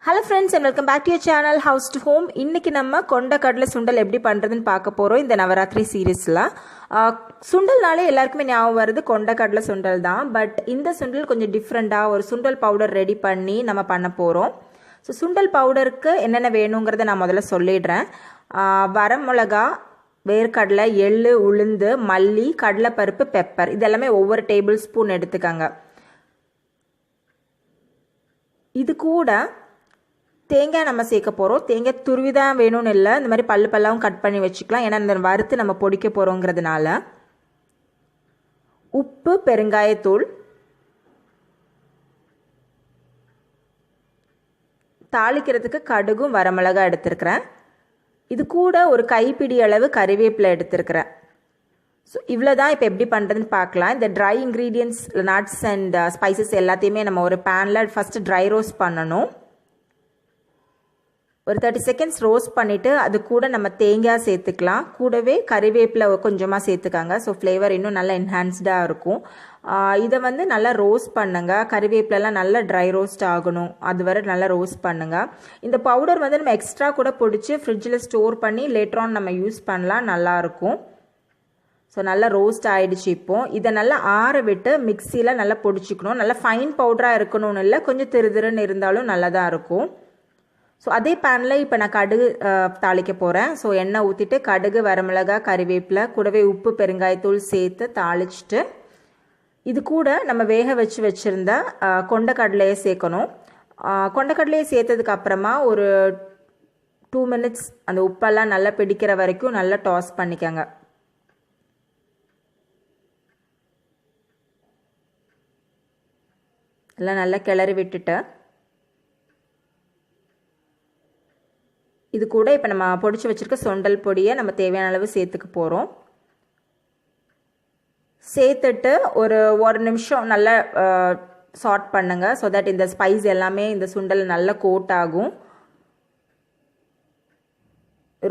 Hello friends and welcome back to your channel House to Home. இன்னைக்கு நம்ம Kondakadalai Sundal எப்படி பண்றதுன்னு பார்க்க போறோம் இந்த நவராத்திரி சீரிஸ்ல. சுண்டல்னாலே எல்லாருக்குமே ஞாபகம் வருது Kondakadalai Sundal தான். பட் இந்த சுண்டல் கொஞ்சம் டிஃபரெண்டா ஒரு சுண்டல் பவுடர் ரெடி பண்ணி நம்ம பண்ண போறோம். ஸோ சுண்டல் பவுடருக்கு என்னென்ன வேணுங்கிறத நான் முதல்ல சொல்லிடுறேன். வரமிளகா, வேர்க்கடலை, எள்ளு, உளுந்து, மல்லி, கடலைப்பருப்பு, பெப்பர் இதெல்லாமே ஒவ்வொரு டேபிள் ஸ்பூன் எடுத்துக்கங்க. இது கூட தேங்காய் நம்ம சேர்க்க போகிறோம். தேங்காய் துருவி தான் வேணும்னு இல்லை, இந்த மாதிரி பல்லு பல்லாவும் கட் பண்ணி வச்சுக்கலாம். ஏன்னா இந்த வறுத்து நம்ம பொடிக்க போகிறோங்கிறதுனால. உப்பு, பெருங்காயத்தூள், தாளிக்கிறதுக்கு கடுகும் வரமிளகா எடுத்துருக்கிறேன். இது கூட ஒரு கைப்பிடி அளவு கறிவேப்பிலை எடுத்துருக்கிறேன். ஸோ இவ்வளோ தான். இப்போ எப்படி பண்ணுறதுன்னு பார்க்கலாம். இந்த try ingredients, nuts and spices எல்லாத்தையுமே நம்ம ஒரு பேனில் ஃபஸ்ட்டு ட்ரை ரோஸ்ட் பண்ணணும். ஒரு 30 செகண்ட்ஸ் ரோஸ்ட் பண்ணிவிட்டு அது கூட நம்ம தேங்காய் சேர்த்துக்கலாம். கூடவே கறிவேப்பிலை கொஞ்சமாக சேர்த்துக்காங்க. ஸோ ஃப்ளேவர் இன்னும் நல்லா என்ஹான்ஸ்டாக இருக்கும். இதை நல்லா ரோஸ்ட் பண்ணுங்க. கறிவேப்பிலெலாம் நல்லா ட்ரை ரோஸ்ட் ஆகணும், அது வரை நல்லா ரோஸ்ட் பண்ணுங்கள். இந்த பவுடர் நம்ம எக்ஸ்ட்ரா கூட பிடிச்சி ஃப்ரிட்ஜில் ஸ்டோர் பண்ணி லேட்டரான் நம்ம யூஸ் பண்ணலாம், நல்லாயிருக்கும். ஸோ நல்லா ரோஸ்ட் ஆகிடுச்சு. இப்போது இதை நல்லா ஆற விட்டு மிக்சியில் நல்லா பொடிச்சிக்கணும். நல்லா ஃபைன் பவுடராக இருக்கணும்னு இல்லை, கொஞ்சம் திருன்னு இருந்தாலும் நல்லா தான் இருக்கும். ஸோ அதே பேனில் இப்போ நான் கடுகு தாளிக்க போகிறேன். ஸோ எண்ணெய் ஊற்றிட்டு கடுகு, வரமிளகா, கறிவேப்பிலை, கூடவே உப்பு, பெருங்காயத்தூள் சேர்த்து தாளிச்சிட்டு இது கூட நம்ம வேக வச்சுருந்த கொண்டக்கடலையை சேர்க்கணும். கொண்டக்கடலையை சேர்த்ததுக்கு அப்புறமா ஒரு 2 மினிட்ஸ் அந்த உப்பெல்லாம் நல்லா பிடிக்கிற வரைக்கும் நல்லா டாஸ் பண்ணிக்கோங்க. எல்லாம் நல்லா கிளறி விட்டுட்டு இது கூட இப்போ நம்ம பொடிச்சு வச்சுருக்க சுண்டல் பொடியை நம்ம தேவையான அளவு சேர்த்துக்க போகிறோம். சேர்த்துட்டு ஒரு நிமிஷம் நல்லா சாட் பண்ணுங்க. ஸோ தட் இந்த ஸ்பைஸ் எல்லாமே இந்த சுண்டல் நல்லா கோட் ஆகும்.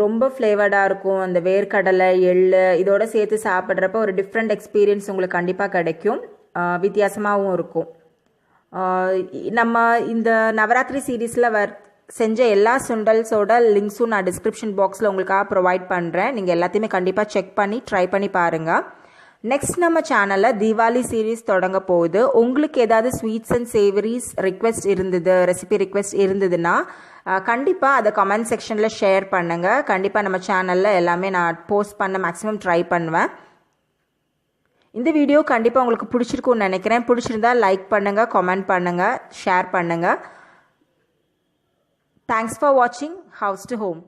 ரொம்ப ஃப்ளேவர்டாக இருக்கும். அந்த வேர்க்கடலை, எள்ளு இதோட சேர்த்து சாப்பிட்றப்ப ஒரு டிஃப்ரெண்ட் எக்ஸ்பீரியன்ஸ் உங்களுக்கு கண்டிப்பாக கிடைக்கும். வித்தியாசமாகவும் இருக்கும். நம்ம இந்த நவராத்திரி சீரீஸில் செஞ்ச எல்லா சுண்டல்ஸோட லிங்க்ஸும் நான் டிஸ்கிரிப்ஷன் பாக்ஸில் உங்களுக்காக ப்ரொவைட் பண்ணுறேன். நீங்கள் எல்லாத்தையுமே கண்டிப்பாக செக் பண்ணி ட்ரை பண்ணி பாருங்கள். நெக்ஸ்ட் நம்ம சேனலில் தீபாவளி சீரீஸ் தொடங்க போகுது. உங்களுக்கு ஏதாவது sweets and savouries recipe request இருந்ததுன்னா கண்டிப்பாக அதை கமெண்ட் செக்ஷனில் ஷேர் பண்ணுங்கள். கண்டிப்பாக நம்ம சேனலில் எல்லாமே நான் போஸ்ட் பண்ண மேக்ஸிமம் ட்ரை பண்ணுவேன். இந்த வீடியோ கண்டிப்பாக உங்களுக்கு பிடிச்சிருக்குன்னு நினைக்கிறேன். பிடிச்சிருந்தா லைக் பண்ணுங்கள், கமெண்ட் பண்ணுங்கள், ஷேர் பண்ணுங்கள். Thanks for watching House to Home.